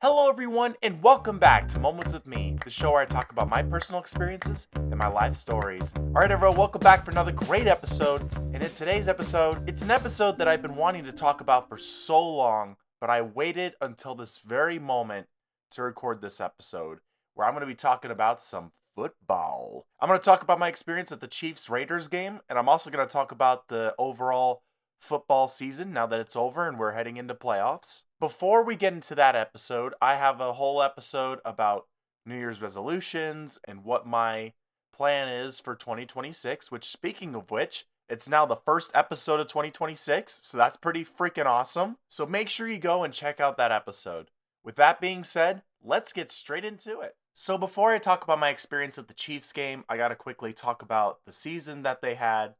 Hello, everyone, and welcome back to Moments with Me, the show where I talk about my personal experiences and my life stories. Alright, everyone, welcome back for another great episode. And in today's episode, it's an episode that I've been wanting to talk about for so long, but I waited until this very moment to record this episode, where I'm going to be talking about some football. I'm going to talk about my experience at the Chiefs-Raiders game, and I'm also going to talk about the overall football season now that it's over and we're heading into playoffs. Before we get into that episode, I have a whole episode about New Year's resolutions and what my plan is for 2026, which, speaking of which, it's now the first episode of 2026, so that's pretty freaking awesome. So make sure you go and check out that episode. With that being said, let's get straight into it. So before I talk about my experience at the Chiefs game, I gotta quickly talk about the season that they had.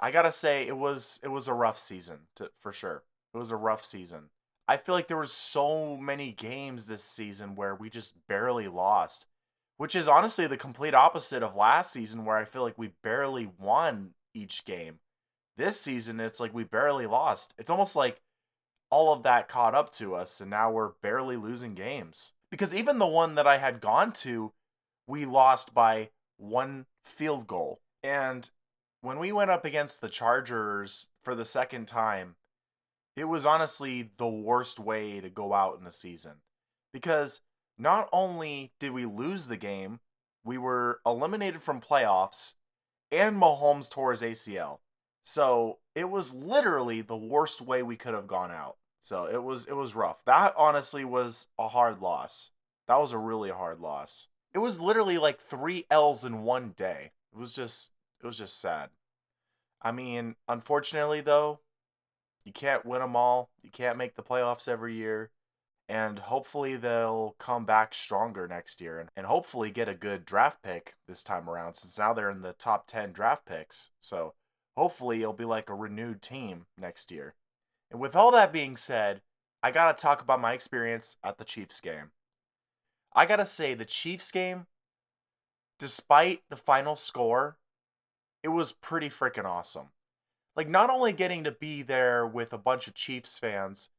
I gotta say, it was a rough season, for sure. It was a rough season. I feel like there were so many games this season where we just barely lost, which is honestly the complete opposite of last season, where I feel like we barely won each game. This season, it's like we barely lost. It's almost like all of that caught up to us, and now we're barely losing games. Because even the one that I had gone to, we lost by one field goal. And when we went up against the Chargers for the second time, it was honestly the worst way to go out in the season. Because not only did we lose the game, we were eliminated from playoffs, and Mahomes tore his ACL. So it was literally the worst way we could have gone out. So it was rough. That honestly was a hard loss. That was a really hard loss. It was literally like 3 L's in one day. It was just sad. I mean, unfortunately though, you can't win them all. You can't make the playoffs every year. And hopefully they'll come back stronger next year and hopefully get a good draft pick this time around, since now they're in the top 10 draft picks. So hopefully it'll be like a renewed team next year. And with all that being said, I got to talk about my experience at the Chiefs game. I got to say, the Chiefs game, despite the final score, it was pretty freaking awesome. Like, not only getting to be there with a bunch of Chiefs fans,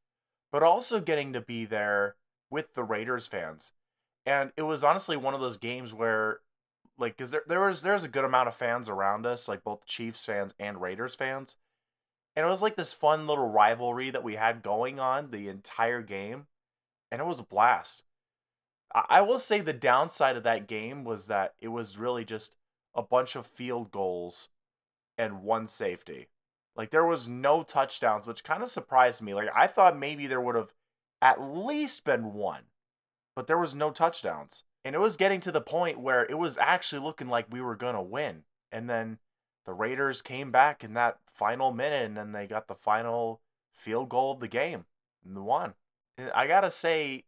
but also getting to be there with the Raiders fans. And it was honestly one of those games where, like, because there's a good amount of fans around us, like both Chiefs fans and Raiders fans. And it was like this fun little rivalry that we had going on the entire game. And it was a blast. I will say the downside of that game was that it was really just a bunch of field goals and one safety. Like, there was no touchdowns, which kind of surprised me. Like, I thought maybe there would have at least been one, but there was no touchdowns. And it was getting to the point where it was actually looking like we were going to win. And then the Raiders came back in that final minute, and then they got the final field goal of the game and they won. And I got to say,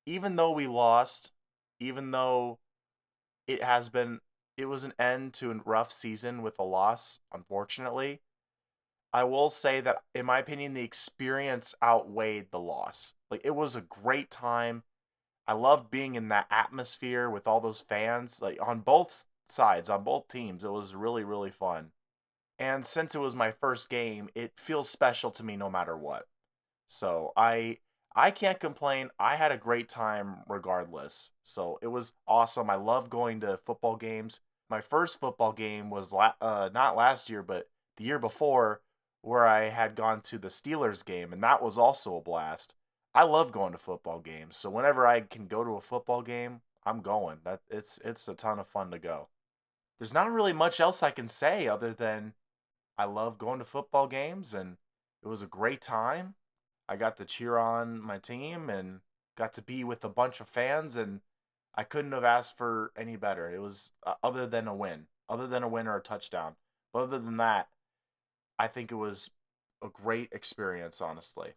even though we lost, even though it was an end to a rough season with a loss, unfortunately, I will say that, in my opinion, the experience outweighed the loss. Like, it was a great time. I loved being in that atmosphere with all those fans, like, on both sides, on both teams. It was really, really fun. And since it was my first game, it feels special to me no matter what. So I can't complain. I had a great time regardless. So it was awesome. I love going to football games. My first football game was not last year, but the year before, where I had gone to the Steelers game, and that was also a blast. I love going to football games, so whenever I can go to a football game, I'm going. It's a ton of fun to go. There's not really much else I can say other than I love going to football games, and it was a great time. I got to cheer on my team and got to be with a bunch of fans, and I couldn't have asked for any better. It was other than a win or a touchdown. But other than that, I think it was a great experience, honestly.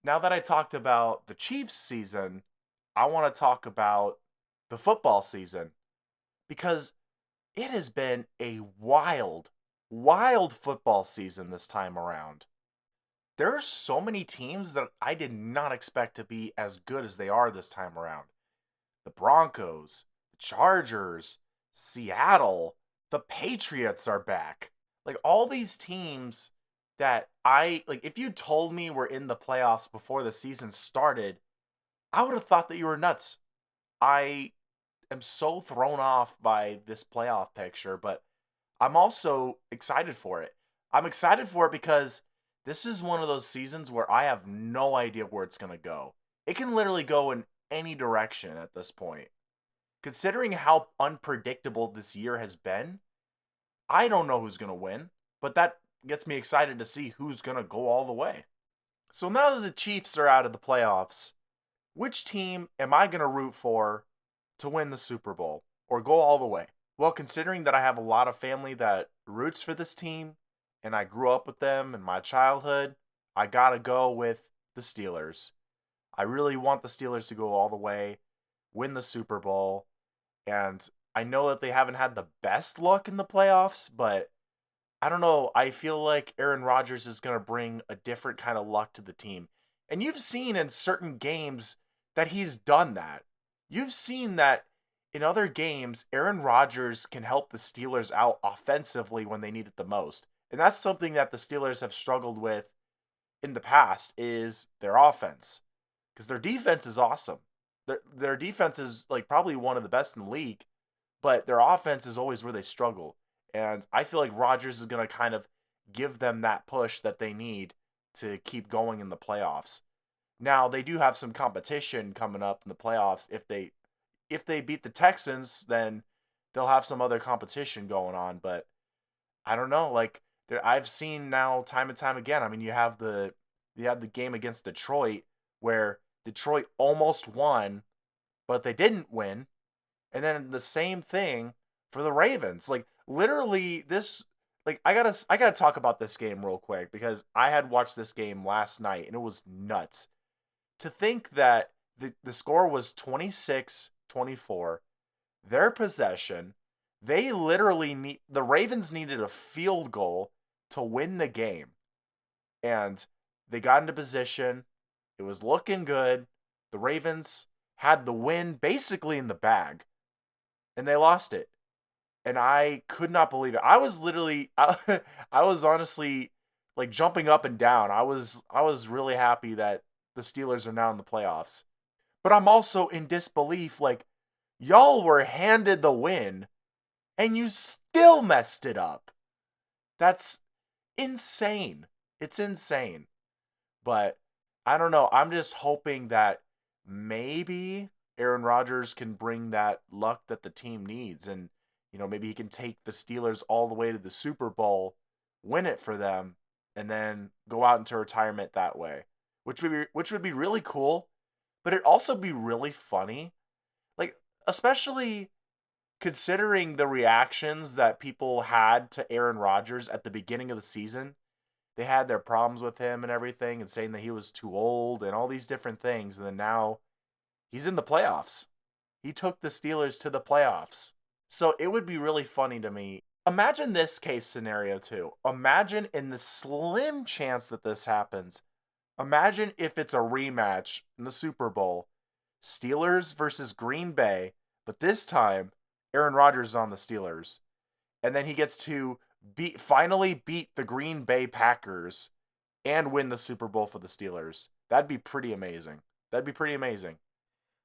Now that I talked about the Chiefs season, I want to talk about the football season, because it has been a wild, wild football season this time around. There are so many teams that I did not expect to be as good as they are this time around. The Broncos, the Chargers, Seattle, the Patriots are back. Like, all these teams that if you told me we're in the playoffs before the season started, I would have thought that you were nuts. I am so thrown off by this playoff picture, but I'm also excited for it. I'm excited for it because this is one of those seasons where I have no idea where it's going to go. It can literally go in any direction at this point. Considering how unpredictable this year has been, I don't know who's going to win, but that gets me excited to see who's going to go all the way. So now that the Chiefs are out of the playoffs, which team am I going to root for to win the Super Bowl or go all the way? Well, considering that I have a lot of family that roots for this team and I grew up with them in my childhood, I got to go with the Steelers. I really want the Steelers to go all the way, win the Super Bowl, and I know that they haven't had the best luck in the playoffs, but I don't know. I feel like Aaron Rodgers is going to bring a different kind of luck to the team. And you've seen in certain games that he's done that. You've seen that in other games, Aaron Rodgers can help the Steelers out offensively when they need it the most. And that's something that the Steelers have struggled with in the past is their offense. Because their defense is awesome. Their defense is like probably one of the best in the league, but their offense is always where they struggle. And I feel like Rodgers is going to kind of give them that push that they need to keep going in the playoffs. Now, they do have some competition coming up in the playoffs. If they beat the Texans, then they'll have some other competition going on, but I don't know, like I've seen now time and time again. I mean, you have the game against Detroit where Detroit almost won, but they didn't win. And then the same thing for the Ravens. Like literally this like I gotta talk about this game real quick because I had watched this game last night and it was nuts. To think that the score was 26-24, their possession, they literally need the Ravens needed a field goal to win the game. And they got into position. It was looking good. The Ravens had the win basically in the bag and they lost it. And I could not believe it. I was literally, I was honestly like jumping up and down. I was really happy that the Steelers are now in the playoffs. But I'm also in disbelief. Like y'all were handed the win, and you still messed it up. That's insane. It's insane. But I don't know. I'm just hoping that maybe Aaron Rodgers can bring that luck that the team needs. And, maybe he can take the Steelers all the way to the Super Bowl, win it for them, and then go out into retirement that way. Which would be really cool, but it'd also be really funny. Like, especially considering the reactions that people had to Aaron Rodgers at the beginning of the season. They had their problems with him and everything and saying that he was too old and all these different things. And then now he's in the playoffs. He took the Steelers to the playoffs. So it would be really funny to me. Imagine this case scenario too. Imagine in the slim chance that this happens. Imagine if it's a rematch in the Super Bowl. Steelers versus Green Bay. But this time, Aaron Rodgers is on the Steelers. And then he gets to finally beat the Green Bay Packers and win the Super Bowl for the Steelers. That'd be pretty amazing. That'd be pretty amazing.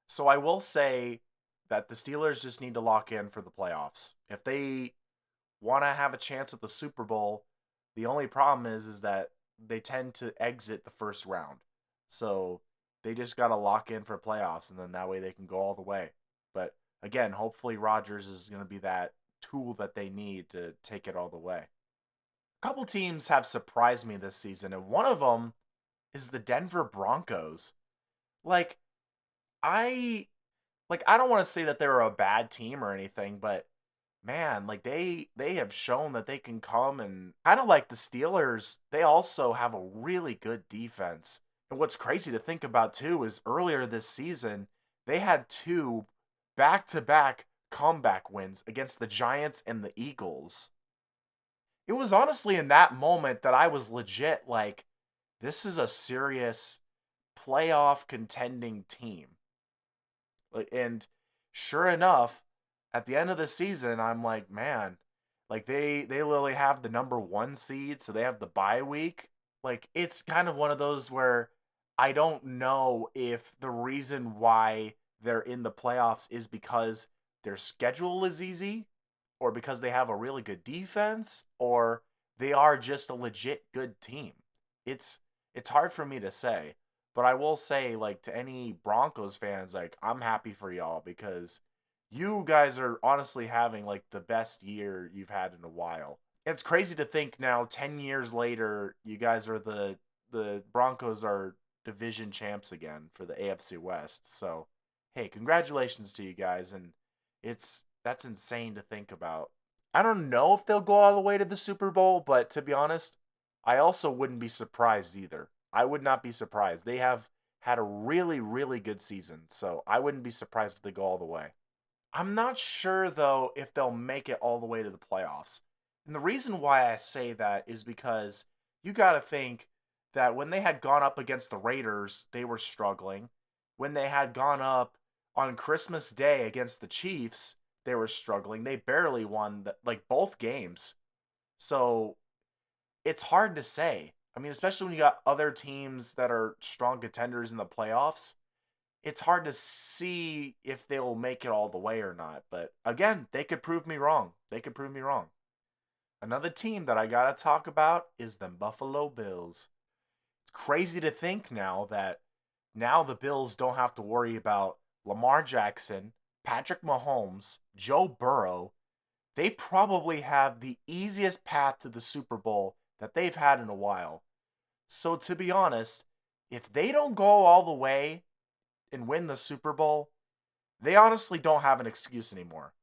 So I will say that the Steelers just need to lock in for the playoffs. If they want to have a chance at the Super Bowl, the only problem is that they tend to exit the first round. So they just got to lock in for playoffs, and then that way they can go all the way. But again, hopefully Rodgers is going to be that tool that they need to take it all the way. A couple teams have surprised me this season, and one of them is the Denver Broncos. Like I I don't want to say that they're a bad team or anything, but man, like they have shown that they can come and kind of like the Steelers, they also have a really good defense. And what's crazy to think about too is earlier this season, they had two back-to-back comeback wins against the Giants and the Eagles. It was honestly in that moment that I was legit like, this is a serious playoff contending team. And sure enough, at the end of the season, I'm like, man, like they literally have the number one seed, so they have the bye week. Like it's kind of one of those where I don't know if the reason why they're in the playoffs is because their schedule is easy or because they have a really good defense or they are just a legit good team. It's it's hard for me to say, but I will say like to any Broncos fans like I'm happy for y'all because you guys are honestly having like the best year you've had in a while. It's crazy to think now 10 years later you guys are the Broncos are division champs again for the AFC West. So, hey, congratulations to you guys and that's insane to think about. I don't know if they'll go all the way to the Super Bowl, but to be honest, I also wouldn't be surprised either. I would not be surprised. They have had a really, really good season, so I wouldn't be surprised if they go all the way. I'm not sure though if they'll make it all the way to the playoffs. And the reason why I say that is because you got to think that when they had gone up against the Raiders, they were struggling. When they had gone up on Christmas Day against the Chiefs, they were struggling. They barely won like both games. So it's hard to say. I mean, especially when you got other teams that are strong contenders in the playoffs, it's hard to see if they'll make it all the way or not. But again, they could prove me wrong. They could prove me wrong. Another team that I gotta talk about is the Buffalo Bills. It's crazy to think now the Bills don't have to worry about Lamar Jackson, Patrick Mahomes, Joe Burrow. They probably have the easiest path to the Super Bowl that they've had in a while. So to be honest, if they don't go all the way and win the Super Bowl, they honestly don't have an excuse anymore.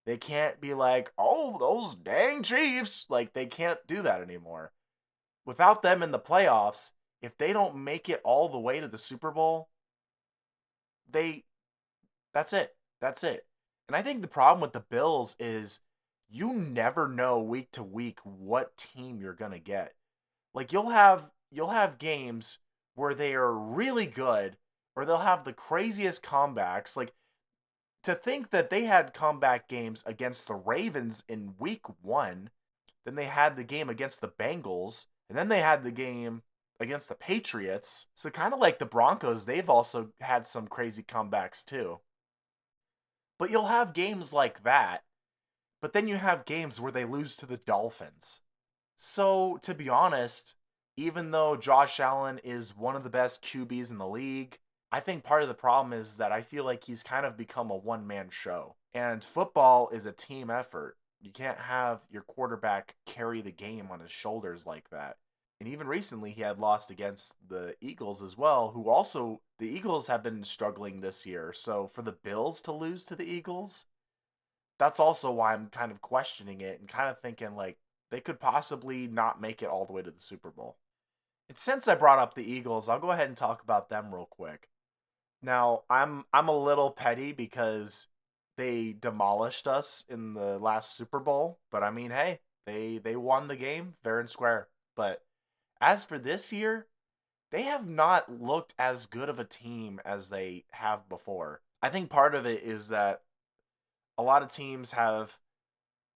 They can't be like, oh, those dang Chiefs. Like, they can't do that anymore. Without them in the playoffs, if they don't make it all the way to the Super Bowl, they that's it. That's it. And I think the problem with the Bills is you never know week to week what team you're going to get. Like you'll have games where they are really good or they'll have the craziest comebacks. Like to think that they had comeback games against the Ravens in week 1, then they had the game against the Bengals, and then they had the game against the Patriots. So kind of like the Broncos, they've also had some crazy comebacks too. But you'll have games like that, but then you have games where they lose to the Dolphins. So, to be honest, even though Josh Allen is one of the best QBs in the league, I think part of the problem is that I feel like he's kind of become a one man show. And football is a team effort. You can't have your quarterback carry the game on his shoulders like that. And even recently, he had lost against the Eagles as well, who also, the Eagles have been struggling this year. So for the Bills to lose to the Eagles, that's also why I'm kind of questioning it and kind of thinking like they could possibly not make it all the way to the Super Bowl. And since I brought up the Eagles, I'll go ahead and talk about them real quick. Now, I'm a little petty because they demolished us in the last Super Bowl, but I mean, hey, they won the game fair and square. But as for this year, they have not looked as good of a team as they have before. I think part of it is that a lot of teams have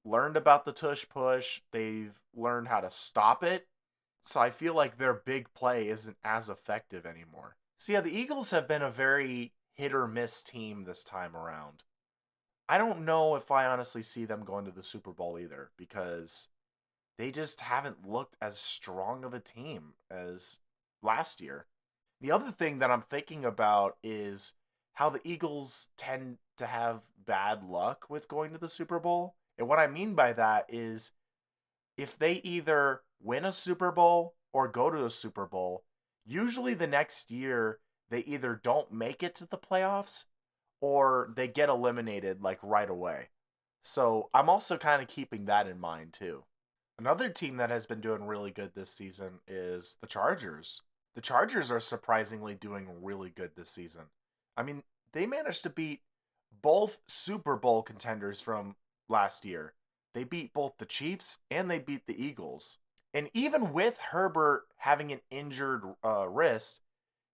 learned about the tush push, they've learned how to stop it. So I feel like their big play isn't as effective anymore. So yeah, the Eagles have been a very hit or miss team this time around. I don't know if I honestly see them going to the Super Bowl either because they just haven't looked as strong of a team as last year. The other thing that I'm thinking about is how the Eagles tend to have bad luck with going to the Super Bowl. And what I mean by that is if they either win a Super Bowl or go to a Super Bowl, usually the next year they either don't make it to the playoffs or they get eliminated like right away. So I'm also kind of keeping that in mind too. Another team that has been doing really good this season is the Chargers. The Chargers are surprisingly doing really good this season. I mean, they managed to beat both Super Bowl contenders from last year. They beat both the Chiefs and they beat the Eagles. And even with Herbert having an injured wrist,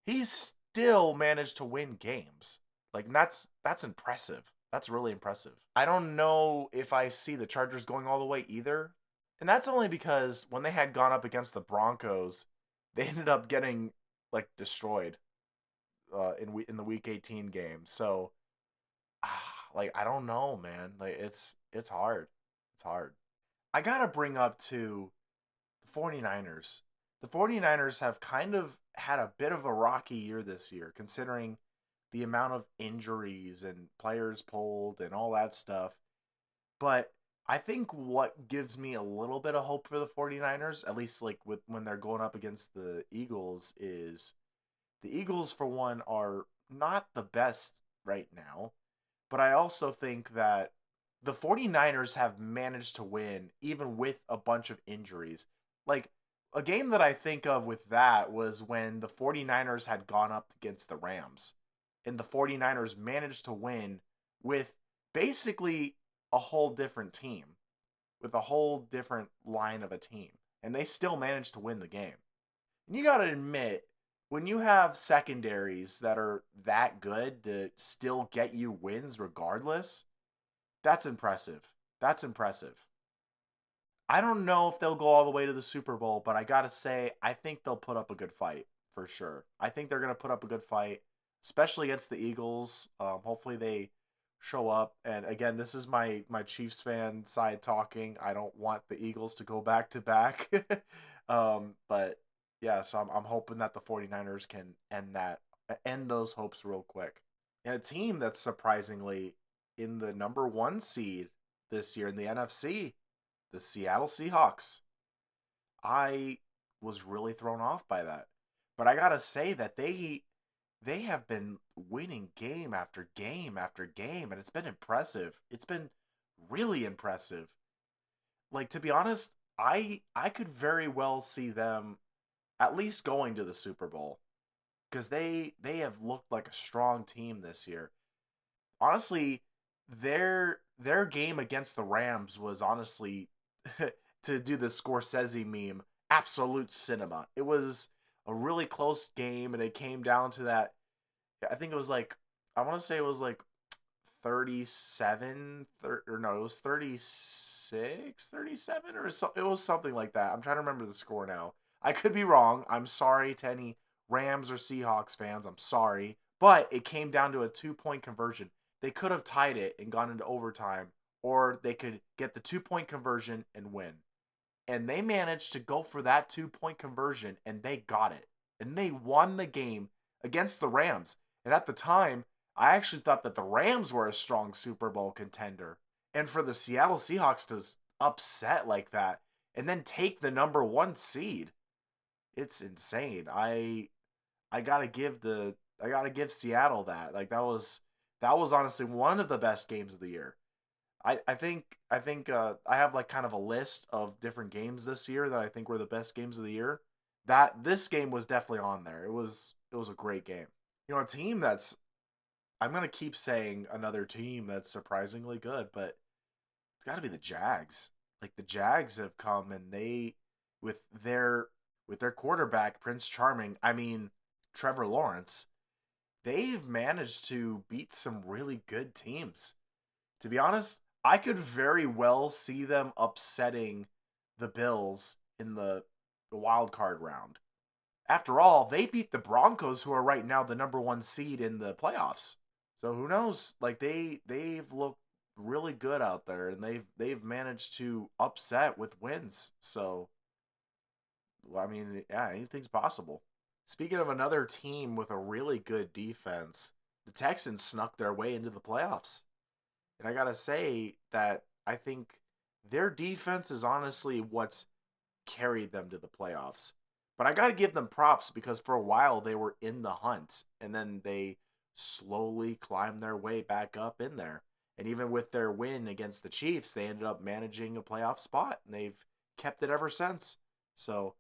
he still managed to win games. Like that's impressive. That's really impressive. I don't know if I see the Chargers going all the way either. And that's only because when they had gone up against the Broncos, they ended up getting like destroyed in the Week 18 game. So like I don't know, man. Like it's hard. It's hard. I got to bring up to the 49ers. The 49ers have kind of had a bit of a rocky year this year considering the amount of injuries and players pulled and all that stuff. But I think what gives me a little bit of hope for the 49ers, at least like with when they're going up against the Eagles, is the Eagles for one are not the best right now, but I also think that the 49ers have managed to win even with a bunch of injuries. Like a game that I think of with that was when the 49ers had gone up against the Rams and the 49ers managed to win with basically a whole different team, with a whole different line of a team, and they still managed to win the game. And you got to admit, when you have secondaries that are that good to still get you wins regardless, that's impressive. That's impressive. I don't know if they'll go all the way to the Super Bowl, but I got to say, I think they'll put up a good fight for sure. I think they're going to put up a good fight, especially against the Eagles. Hopefully they show up. And again, this is my Chiefs fan side talking. I don't want the Eagles to go back to back. But yeah, so I'm hoping that the 49ers can end those hopes real quick. And a team that's surprisingly in the number 1 seed this year in the NFC, the Seattle Seahawks. I was really thrown off by that. But I got to say that they have been winning game after game after game, and it's been impressive. It's been really impressive. Like, to be honest, I could very well see them at least going to the Super Bowl because they have looked like a strong team this year. Honestly, their game against the Rams was honestly to do the Scorsese meme, absolute cinema. It was a really close game, and it came down to that. I think it was like, I want to say it was like 37, or no, it was 36, 37, or so, it was something like that. I'm trying to remember the score now. I could be wrong. I'm sorry to any Rams or Seahawks fans. I'm sorry. But it came down to a 2-point conversion. They could have tied it and gone into overtime, or they could get the 2-point conversion and win. And they managed to go for that 2-point conversion, and they got it. And they won the game against the Rams. And at the time, I actually thought that the Rams were a strong Super Bowl contender. And for the Seattle Seahawks to upset like that and then take the number 1 seed, it's insane. I gotta give Seattle that. Like that was honestly one of the best games of the year. I think I have like kind of a list of different games this year that I think were the best games of the year. That this game was definitely on there. It was a great game. You know, a team that's, I'm gonna keep saying another team that's surprisingly good, but it's got to be the Jags. Like the Jags have come and they with their with their quarterback Prince Charming, I mean Trevor Lawrence, they've managed to beat some really good teams. To be honest, I could very well see them upsetting the Bills in the wild card round. After all, they beat the Broncos, who are right now the number 1 seed in the playoffs. So who knows? Like they've looked really good out there, and they've managed to upset with wins. So well, I mean, yeah, anything's possible. Speaking of another team with a really good defense, the Texans snuck their way into the playoffs. And I gotta say that I think their defense is honestly what's carried them to the playoffs. But I gotta give them props because for a while they were in the hunt and then they slowly climbed their way back up in there. And even with their win against the Chiefs, they ended up managing a playoff spot and they've kept it ever since. So,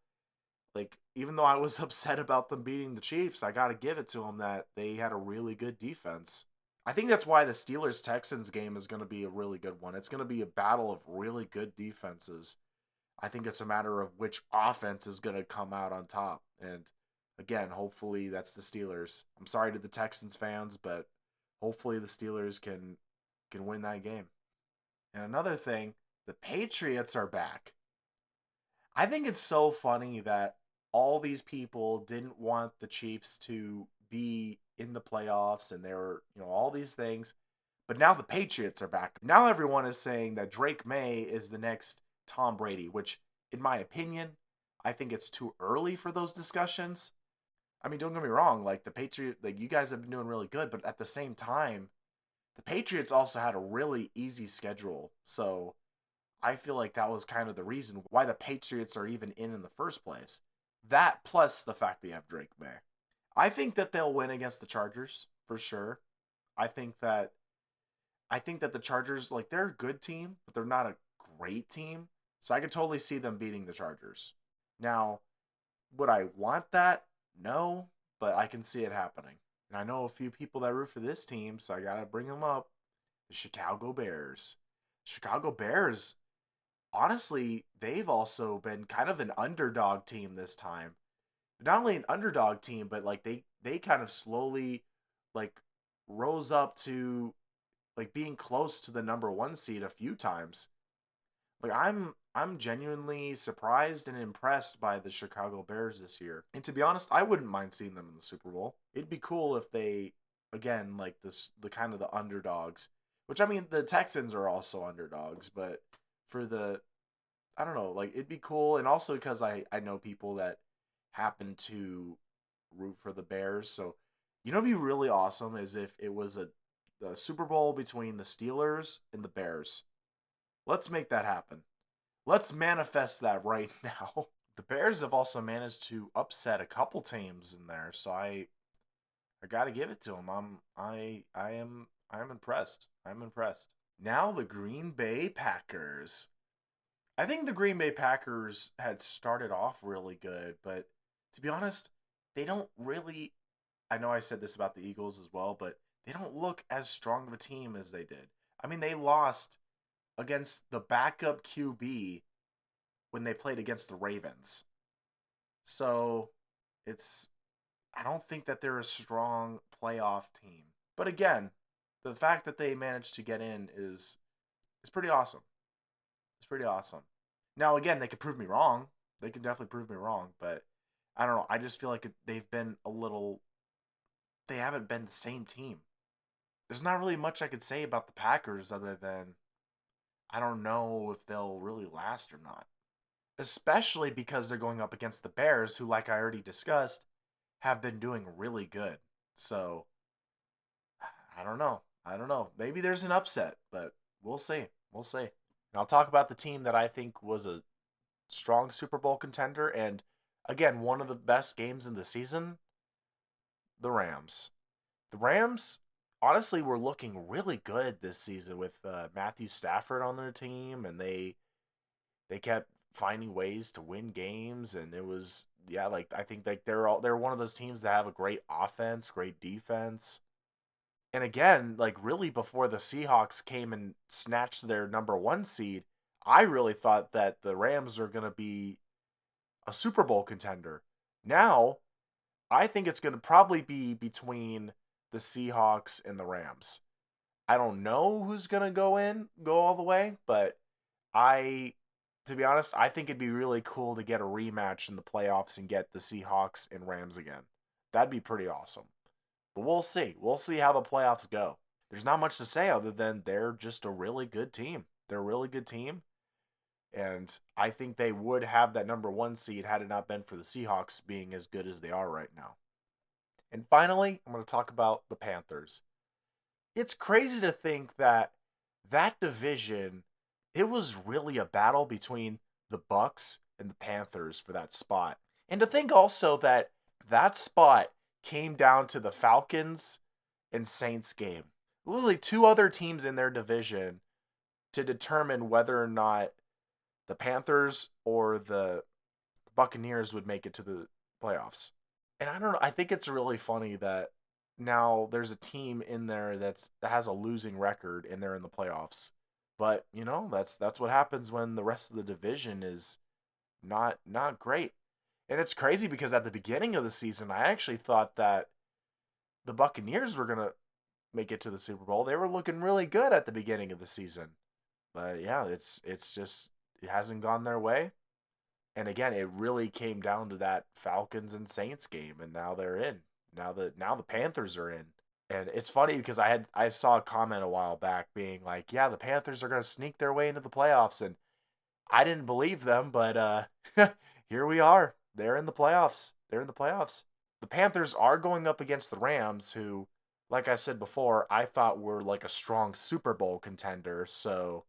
like, even though I was upset about them beating the Chiefs, I gotta give it to them that they had a really good defense. I think that's why the Steelers Texans game is going to be a really good one. It's going to be a battle of really good defenses. I think it's a matter of which offense is going to come out on top. And again, hopefully that's the Steelers. I'm sorry to the Texans fans, but hopefully the Steelers can win that game. And another thing, the Patriots are back. I think it's so funny that all these people didn't want the Chiefs to be in the playoffs, and there were, all these things. But now the Patriots are back. Now everyone is saying that Drake May is the next Tom Brady, which, in my opinion, I think it's too early for those discussions. I mean, don't get me wrong, like the Patriots, like you guys have been doing really good, but at the same time, the Patriots also had a really easy schedule. So I feel like that was kind of the reason why the Patriots are even in the first place. That plus the fact that you have Drake May. I think that they'll win against the Chargers for sure. I think that the Chargers, like, they're a good team, but they're not a great team. So I could totally see them beating the Chargers. Now, would I want that? No, but I can see it happening. And I know a few people that root for this team, so I got to bring them up. The Chicago Bears. Chicago Bears, honestly, they've also been kind of an underdog team this time. Not only an underdog team, but like they kind of slowly like rose up to like being close to the number 1 seed a few times. Like I'm genuinely surprised and impressed by the Chicago Bears this year. And to be honest, I wouldn't mind seeing them in the Super Bowl. It'd be cool if they, again, like the kind of the underdogs, which, I mean, the Texans are also underdogs, but for the, I don't know, like, it'd be cool. And also because I know people that happen to root for the Bears. So, it'd be really awesome is if it was the Super Bowl between the Steelers and the Bears. Let's make that happen. Let's manifest that right now. The Bears have also managed to upset a couple teams in there, so I got to give it to them. I am impressed. I'm impressed. Now the Green Bay Packers. I think the Green Bay Packers had started off really good, but to be honest, they don't really, I know I said this about the Eagles as well, but they don't look as strong of a team as they did. I mean, they lost against the backup QB when they played against the Ravens. So, I don't think that they're a strong playoff team. But again, the fact that they managed to get in is pretty awesome. It's pretty awesome. Now, again, they could prove me wrong. They could definitely prove me wrong, but I don't know. I just feel like they've been they haven't been the same team. There's not really much I could say about the Packers other than I don't know if they'll really last or not. Especially because they're going up against the Bears, who, like I already discussed, have been doing really good. So, I don't know. Maybe there's an upset, but we'll see. We'll see. And I'll talk about the team that I think was a strong Super Bowl contender and, again, one of the best games in the season, the Rams. The Rams, honestly, were looking really good this season with Matthew Stafford on their team, and they kept finding ways to win games, and it was, yeah, like, I think like they're one of those teams that have a great offense, great defense. And again, like, really before the Seahawks came and snatched their number 1 seed, I really thought that the Rams are going to be a Super Bowl contender. Now, I think it's going to probably be between the Seahawks and the Rams. I don't know who's going to go all the way, but to be honest, I think it'd be really cool to get a rematch in the playoffs and get the Seahawks and Rams again. That'd be pretty awesome. But we'll see. We'll see how the playoffs go. There's not much to say other than they're just a really good team. They're a really good team. And I think they would have that number 1 seed had it not been for the Seahawks being as good as they are right now. And finally, I'm going to talk about the Panthers. It's crazy to think that division, it was really a battle between the Bucks and the Panthers for that spot. And to think also that spot came down to the Falcons and Saints game. Literally 2 other teams in their division to determine whether or not the Panthers or the Buccaneers would make it to the playoffs. And I don't know, I think it's really funny that now there's a team in there that has a losing record and they're in the playoffs. But, that's what happens when the rest of the division is not great. And it's crazy because at the beginning of the season, I actually thought that the Buccaneers were going to make it to the Super Bowl. They were looking really good at the beginning of the season. But yeah, it's just, it hasn't gone their way. And again, it really came down to that Falcons and Saints game, and now they're in. Now the Panthers are in. And it's funny because I saw a comment a while back being like, yeah, the Panthers are going to sneak their way into the playoffs, and I didn't believe them, but here we are. They're in the playoffs. They're in the playoffs. The Panthers are going up against the Rams, who, like I said before, I thought were like a strong Super Bowl contender. So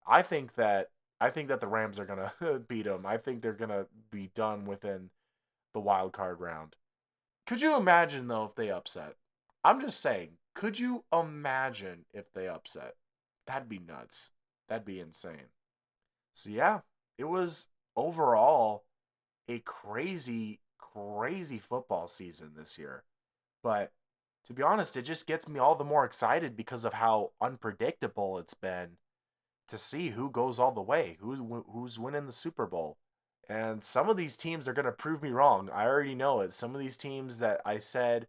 I think that the Rams are gonna beat them. I think they're gonna be done within the wild card round. Could you imagine though if they upset? I'm just saying, could you imagine if they upset? That'd be nuts. That'd be insane. So yeah, it was overall a crazy, crazy football season this year. But to be honest, it just gets me all the more excited because of how unpredictable it's been to see who goes all the way, who's winning the Super Bowl. And some of these teams are going to prove me wrong. I already know it. Some of these teams that I said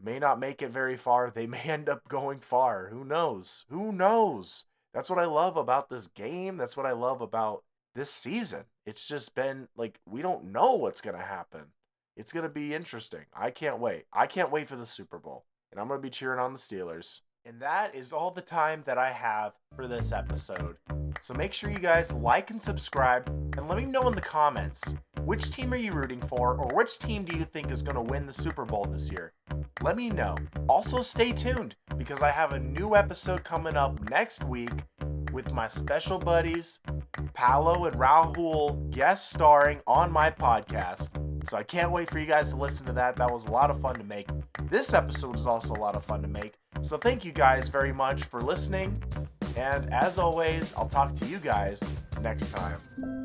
may not make it very far, they may end up going far. Who knows? Who knows? That's what I love about this game. That's what I love about this season. It's just been like, we don't know what's going to happen. It's going to be interesting. I can't wait. I can't wait for the Super Bowl. And I'm going to be cheering on the Steelers. And that is all the time that I have for this episode. So make sure you guys like and subscribe, and let me know in the comments, which team are you rooting for, or which team do you think is going to win the Super Bowl this year? Let me know. Also stay tuned, because I have a new episode coming up next week with my special buddies, Paolo and Rahul, guest starring on my podcast. So I can't wait for you guys to listen to that. That was a lot of fun to make. This episode was also a lot of fun to make. So thank you guys very much for listening. And as always, I'll talk to you guys next time.